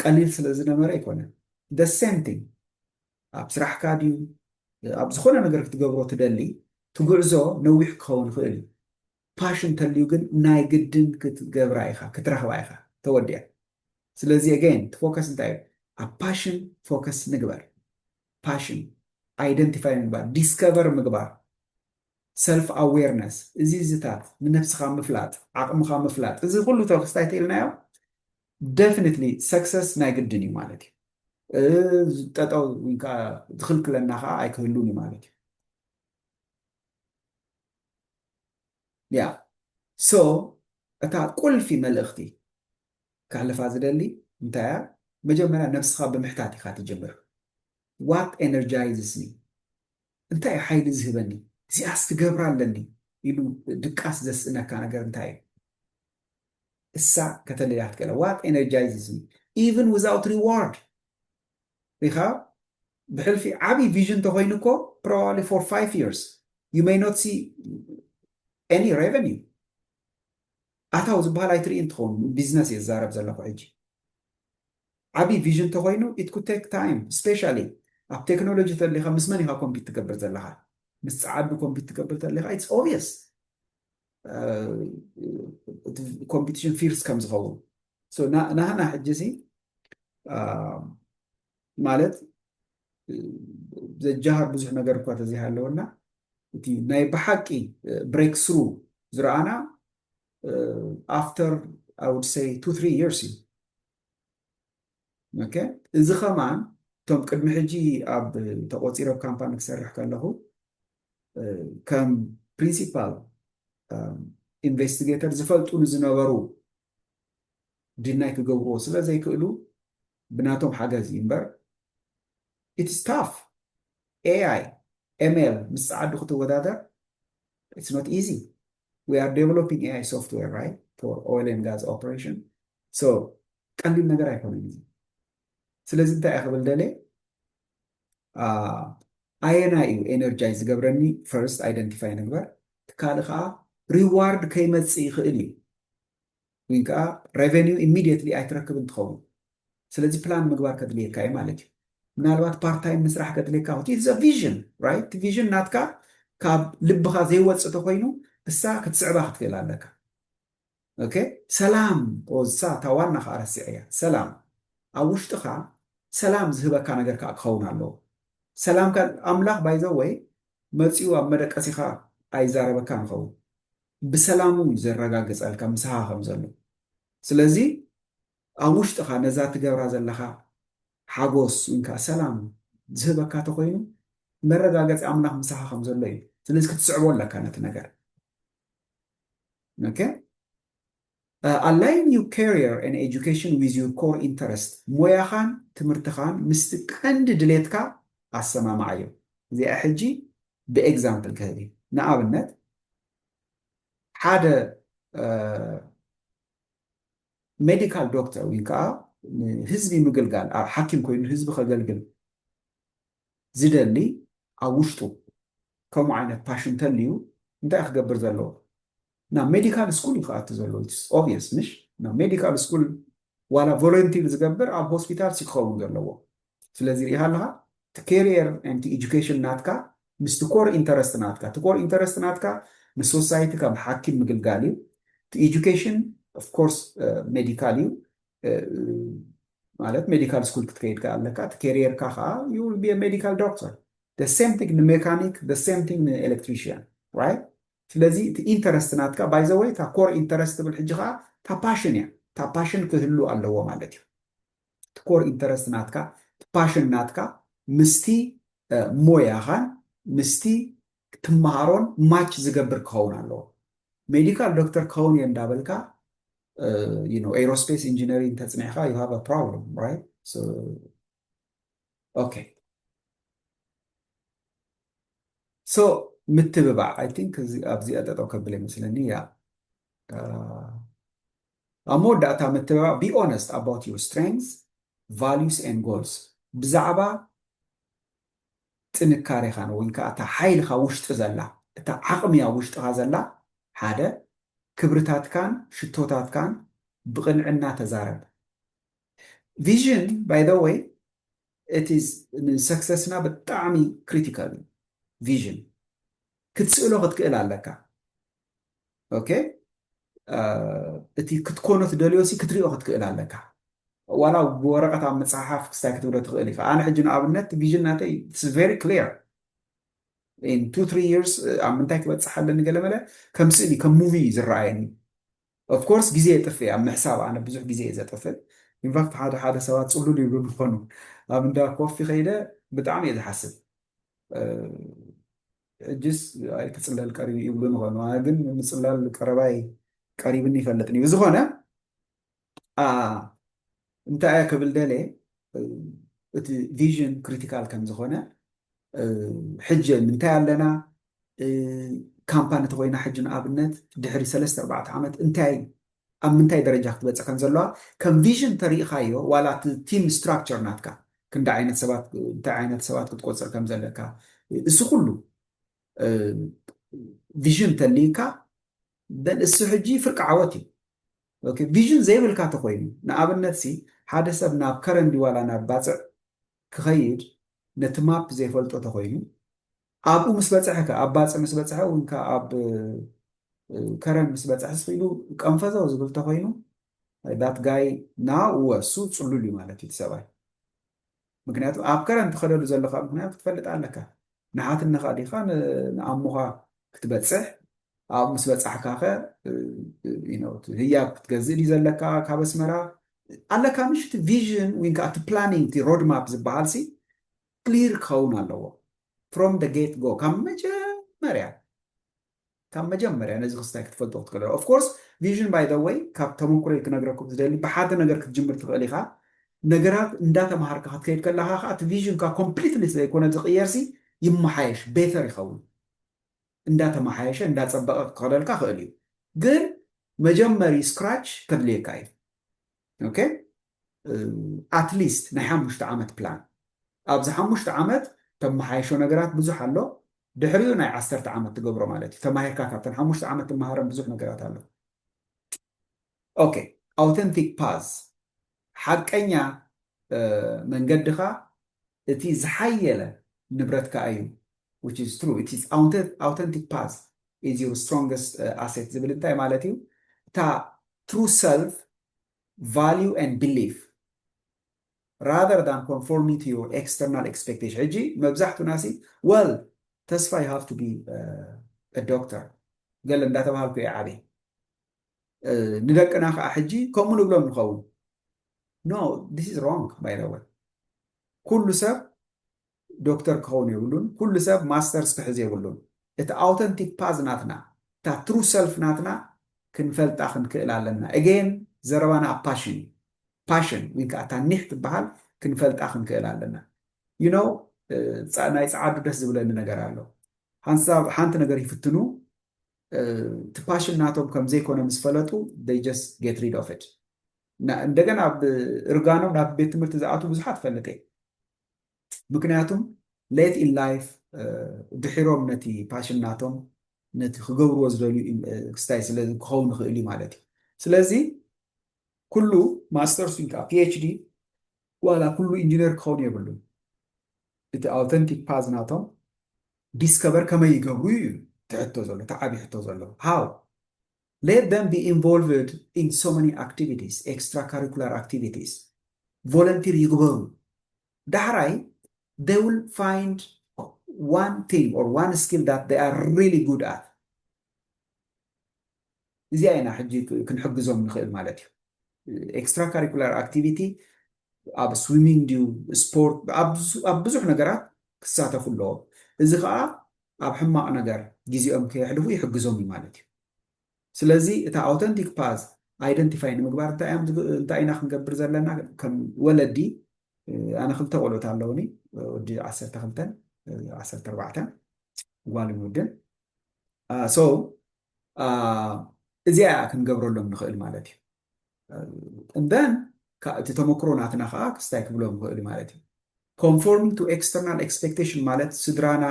ቀሊል ስለ ዝነበረ ኣይኮነን the same thing ኣብ ስራሕካ ድዩ ኣብ ዝኾነ ነገር ክትገብሮ ትደሊ ትጉዕዞ ነዊሕ ክኸውን ይኽእል እዩ ፓሽን ተልዩ ግን ናይ ግድን ክትገብራ ኢኻ ክትረኽባ ኢኻ ተወዲያ ስለዚ again ትፎከስ እንታይ እዩ ኣብ ፓሽን ፎከስ ንግበር ፓሽን ኣይደንቲፋይ ምግባር ዲስከቨር ምግባር ሰልፍ ኣዌርነስ እዚ ዝታት ንነፍስኻ ምፍላጥ ዓቕምኻ ምፍላጥ እዚ ኩሉ ተክስታይ ተኢልናዮ ደፊኒትሊ ሰክሰስ ናይ ግድን እዩ ማለት እዩ ጠጠው ወይከዓ ዝኽልክለና ከዓ ኣይክህሉን እዩ ማለት እዩ ያ ሶ እታ ቁልፊ መልእኽቲ ካሕልፋ ዝደሊ እንታይ እያ መጀመርያ ነፍስኻ ብምሕታት ኢኻ ትጀምር ዋት ኤነርጃይዝስ ሚ እንታይ እዩ ሓይሊ ዝህበኒ እዚኣስ ትገብራ ኣለኒ ኢሉ ድቃስ ዘስእነካ ነገር እንታይ እዩ እሳ ከተለያ ትክእለ ዋት ኤነርጃይዝስ ሚ ኢቨን ዊዛውት ሪዋርድ ኢኻ ብሕልፊ ዓብይ ቪዥን ተኮይኑ እኮ probably for 5 years you may not see any revenue ኣታው ዝበሃል ኣይትርኢ እንትኸውን ቢዝነስ እየ ዝዛረብ ዘለኹ ሕጂ ዓብይ ቪዥን ተኮይኑ it could take time especially ኣብ ቴክኖሎጂ ተሊኻ ምስ መን ኢኻ ኮምፒት ትገብር ዘለኻ ምስ ፀዓዱ ኮምፒት ትገብር ተሊኻ it's obvious ኮምፒቲሽን ፊርስ ከም ዝኸውን so ናህና ሕጂ ሲ ማለት ዘጃሃር ብዙሕ ነገር እኳ ተዚሃ ኣለውና እቲ ናይ ብሓቂ ብሬክ ስሩ ዝረኣና after I would say 2-3 years እዩ ኦኬ እዚ ኸማን توم قد محجي أب تقوتيرب كامبان كسرح كله كم برينسيبال investigator زفلتون زنبرو ديناي كجوبو سلا زي كقولوا بناتهم حاجة زينبر it's tough AI ML مساعد خطوة هذا it's not easy we are developing AI software right for oil and gas operation so قليل نقرأ يكون ስለዚህ እንታይ ክብል ደለ ኣየና እዩ ኤነርጃይዝ ዝገብረኒ ፈርስት ኣይደንቲፋይ ንግበር ካልእ ከዓ ሪዋርድ ከይመፅእ ይኽእል እዩ ወይ ከዓ ሬቨኒው ኢሚድየትሊ ኣይትረክብ እንትኸውን ስለዚ ፕላን ምግባር ከድልየካ እዩ ማለት እዩ ምናልባት ፓርታይም ምስራሕ ከድልየካ እቲ ዘ ቪዥን ራይት ቪዥን ናትካ ካብ ልብኻ ዘይወፅእ ተኮይኑ እሳ ክትስዕባ ክትክእል ኣለካ ኦኬ ሰላም ወዛ ታዋና ከዓ ረሲዕ እያ ሰላም ኣብ ውሽጥኻ ሰላም ዝህበካ ነገር ከዓ ክኸውን ኣለዎ ሰላም ካል ኣምላኽ ባይዘው ወይ መፂኡ ኣብ መደቀሲኻ ኣይዛረበካ ንኸውን ብሰላሙ ዘረጋግፀልካ ምስኻ ከም ዘሎ ስለዚ ኣብ ውሽጥኻ ነዛ ትገብራ ዘለኻ ሓጎስ ወይ ከዓ ሰላም ዝህበካ ተኮይኑ መረጋገፂ ኣምላኽ ምስኻ ከም ዘሎ እዩ ስለዚ ክትስዕቦ ኣለካ ነቲ ነገር ኦኬ align your career and education with your core interest موياخان تمرتخان مستقند دليتكا عالسما معايو زي أحجي بإكزامبل كهذه نعم النت حدا medical doctor وينكا هزبي مقلقال أو حاكم كوين هزبي خلقلقل زيدالي أوشتو كم عينة باشن تليو انت أخقبر زلو Now, medical school it's obvious, مش؟ Now, medical school ولا volunteer زقبر على hospital سيخون قالوا. فلذي ريحانها career and education ناتكا مش core interest ناتكا. core interest ناتكا من society كم حاكم مقل قالي. education of course medically مالت medical school كتكيد قال لك career كاها you will be a medical doctor. The same thing the mechanic, the same thing the electrician, right? ስለዚህ ኢንተረስት ናትካ ባይ ዘ ወይ ታ ኮር ኢንተረስት ብልሕጅኻ ታ ፓሽን እያ ታ ፓሽን ክህሉ ኣለዎ ማለት እዩ ኮር ኢንተረስት ናትካ ፓሽን ናትካ ምስቲ ሞያኻን ምስቲ ትመሃሮን ማች ዝገብር ክኸውን ኣለዎ ሜዲካል ዶክተር ክኸውን እየ እንዳበልካ ኤሮስፔስ ኢንጂነሪንግ ተፅኒዕኻ you have a problem right so okay so متبع I think أبزي أداة أكبر مثلاً يا أمور داتا متبع be honest about your strengths values and goals بزعبا تنكاري خان وإنك أتا حيل خوشت زلا أتا عقمي خوشت غزلا هذا كبرتات كان شتوتات كان بقنعنا تزارب vision by the way it is successنا بالتعمي critical vision كتسأله غتكئل عليك أوكي أتي كتكونه تدليوسي كتريو غتكئل عليك ولا بورقة عم تصحف كستاك تقول تغلي فأنا حجنا أبنت فيجن ناتي it's very clear in 2-3 years عم نتاك بتصحل لأني قال ملا كم سئلي كم موفيز الرأيني of course جزية طفي عم حساب أنا بزح جزية إذا طفل in fact هذا سواد تقولوا لي يقولوا بخونو عم دا كوفي خيدة بتعمي إذا حسب جس أي تصل القريب يقولون هو لكن مثل القرباي قريبني فلتني وزخونة أنت قبل دلي فيجن كريتيكال كم زخونة حجة من تعلنا كامبانة توينا حجنا أبنت دحري 3-4 عامات أنتي أم أنتي درجة بس كان زلوا كم فيجن طريقة أيوه ولا تيم ستراكشر ناتكا كن دعينة سبات دعينة سبات كتقصر كم زلكا السخلو فيجن تليكا دن السحجي فرق عواتي اوكي فيجن زي بالكا تخوين نابنت سي حادث ابنا كرن دي ولا نباصع كخيد نتماب زي فلطو تخوين ابو مسبصحك اباص مسبصحه وانكا اب كرن مسبصح سفيلو قنفزو زبل تخوينو that guy now ወሱ ጽሉሊ ማለት ይተሰባይ ምክንያቱ ኣብ ከረን ተኸደሉ ዘለኻ ምክንያቱ ትፈልጥ ኣለካ نحات النخادي خان نعموها كتبتصح أو مسبتصح كاخه هي بتجزلي زلكا كابس مرا على كامش فيجن وين كات بلانينج تي رود ماب زبالسي ክሊር ክኸውን ኣለዎ ፍሮም ደ ጌት ጎ ካብ መጀመርያ ነዚ ክስታይ ክትፈልጦ ክትክእል ኦፍኮርስ ቪዥን ባይ ዘ ወይ ካብ ተመኩሮ ክነግረኩም ዝደሊ ብሓደ ነገር ክትጅምር ትኽእል ኢኻ ነገራት እንዳተምሃርካ ክትከይድ ከለካ ከዓ እቲ ቪዥንካ ኮምፕሊትሊ ስለይኮነ ዝቕየርሲ ይመሓየሽ ቤተር ይኸውን እንዳተመሓየሸ እንዳፀበቐ ክኸለልካ ክእል እዩ ግን መጀመሪ ስክራች ከድልየካ እዩ ኦኬ ኣትሊስት ናይ 5 ዓመት ፕላን ኣብዚ 5 ዓመት ተመሓየሾ ነገራት ብዙሕ ኣሎ ድሕሪኡ ናይ 10 ዓመት ትገብሮ ማለት እዩ ተማሂርካ ካብተን 5 ዓመት ትመሃረን ብዙሕ ነገራት ኣሎ ኦኬ ኣውተንቲክ ፓዝ ሓቀኛ መንገድኻ እቲ ዝሓየለ ንብረትካ እዩ which is true it is authentic path is your strongest asset ዝብል እንታይ ማለት እዩ እታ true self value and belief rather than conforming to your external expectation ሕጂ መብዛሕቱ ናሲ well ተስፋ you have to be a doctor ገለ እንዳተባሃልኩ እየ ዓብየ ንደቅና ከዓ ሕጂ ከምኡ ንብሎም ንኸውን no this is wrong by the way ኩሉ ሰብ ዶክተር ክኸውን የብሉን ኩሉ ሰብ ማስተርስ ክሕዝ የብሉን እቲ ኣውተንቲክ ፓዝ ናትና እታ ትሩ ሰልፍ ናትና ክንፈልጣ ክንክእል ኣለና again ዘረባና ፓሽን ወይ ከዓ እታ ኒሕ ትበሃል ክንፈልጣ ክንክእል ኣለና you know ናይ ፀዓዱ ደስ ዝብለኒ ነገር ኣሎ ሓንቲ ነገር ይፍትኑ እቲ ፓሽን ናቶም ከም ዘይኮነ ምስ ፈለጡ they just get rid of it እንደገና እርጋኖም ናብ ቤት ትምህርቲ ዝኣቱ ብዙሓት ፈልጥ ምክንያቱም ሌት ኢን ላይፍ ድሒሮም ነቲ ፓሽን ናቶም ነቲ ክገብርዎ ዝደልዩ ክስታይ ስለ ክኸውን ንኽእል እዩ ማለት እዩ ስለዚ ኩሉ ማስተርስ ወይ ከዓ ፒኤችዲ ዋላ ኩሉ ኢንጂነር ክኸውን የብሉን እቲ ኣውተንቲክ ፓዝ ናቶም ዲስከቨር ከመይ ይገብሩ እዩ ትሕቶ ዘሎ ተዓቢ ሕቶ ዘሎ how let them be involved in so many activities extracurricular activities volunteer ይግበሩ ዳሕራይ they will find one thing or one skill that they are really good at እዚ አይና ሕጂ ክንሕግዞም ንኽእል ማለት እዩ extracurricular activity ኣብ ስዊሚንግ ዲዩ ስፖርት ኣብ ብዙሕ ነገራት ክሳተፉ ኣለዎ እዚ ከዓ ኣብ ሕማቕ ነገር ጊዜኦም ከየሕልፉ ይሕግዞም እዩ ማለት እዩ ስለዚ እቲ ኣውተንቲክ ፓዝ ኣይደንቲፋይ ንምግባር እንታይ ኢና ክንገብር ዘለና ከም ወለዲ ኣነ ክልተ ቆልዑት ኣለውኒ ወዲ 12 14 ጓልን ውድን ሶ እዚኣ ክንገብረሎም ንኽእል ማለት እዩ እንደን እቲ ተመክሮ ናትና ከዓ ክስታይ ክብሎም ንኽእል ማለት እዩ conforming to external expectation ማለት ስድራና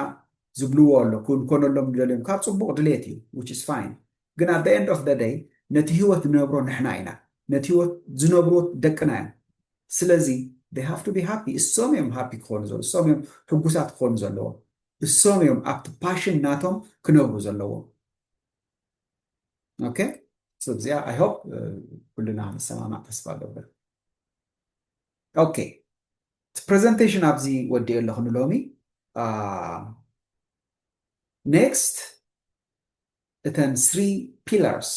ዝብልዎ ኣሎ ክንኮነሎም ንደልዮም ካብ ፅቡቕ ድሌት እዩ which is fine ግን at the end of the day ነቲ ህይወት ንነብሮ ንሕና ኢና ነቲ ህይወት ዝነብሮ ደቅና እዮም ስለዚ they have to be happy እሶም እዮም ሃፒ ክኾኑ ዘለዎም እሶም እዮም ሕጉሳት ክኾኑ ዘለዎም እሶም እዮም ኣብቲ ፓሽን ናቶም ክነብሩ ዘለዎም ኦኬ ስለዚኣ I hope ኩልና ንሰማማዕ ተስፋ ኣለብን ኦኬ presentation ኣብዚ ወዲእ ኣለኹ ንሎሚ next እተን 3 pillars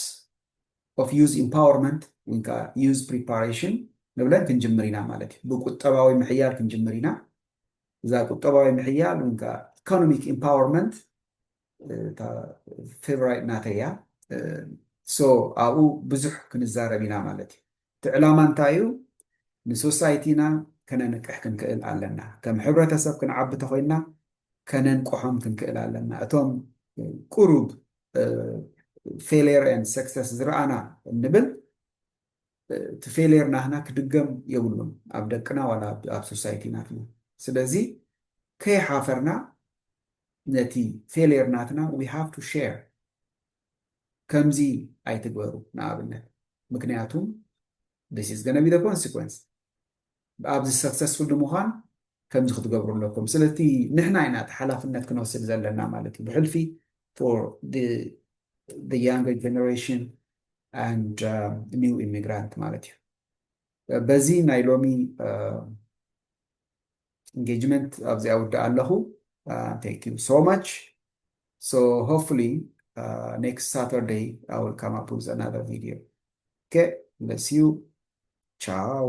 of youth empowerment ወይ ከዓ youth preparation ንብለን ክንጅምር ኢና ማለት እዩ ብቁጠባዊ ምሕያል ክንጅምር ኢና እዛ ቁጠባዊ ምሕያል ወይ ከዓ ኢኮኖሚክ ኢምፓወርመንት ፌቨራይት ናተይ እያ ሶ ኣብኡ ብዙሕ ክንዛረብ ኢና ማለት እዩ እቲ ዕላማ እንታይ እዩ ንሶሳይቲና ከነንቅሕ ክንክእል ኣለና ከም ሕብረተሰብ ክንዓቢ ተኮይንና ከነንቅሖም ክንክእል ኣለና እቶም ቁሩብ ፌሊየር ኤንድ ሰክሰስ ዝረኣና እንብል እቲ ፌሊየር ናህና ክድገም የብሉን ኣብ ደቅና ዋላ ኣብ ሶሳይቲ ናትና ስለዚ ከይሓፈርና ነቲ ፌሊየር ናትና we have to share ከምዚ ኣይትግበሩ ንኣብነት ምክንያቱም this is going to be the consequence ኣብዚ ሰክሰስፉል ንምዃን ከምዚ ክትገብሩ ኣለኩም ስለቲ ንሕና ኢና እቲ ሓላፍነት ክንወስድ ዘለና ማለት እዩ ብሕልፊ for the younger generation and new immigrant ማለት እዩ በዚ ናይ ሎሚ engagement ኣብዚ ኣውዳእ ኣለኹ thank you so much so hopefully next Saturday I will come up with another video okay bless you ciao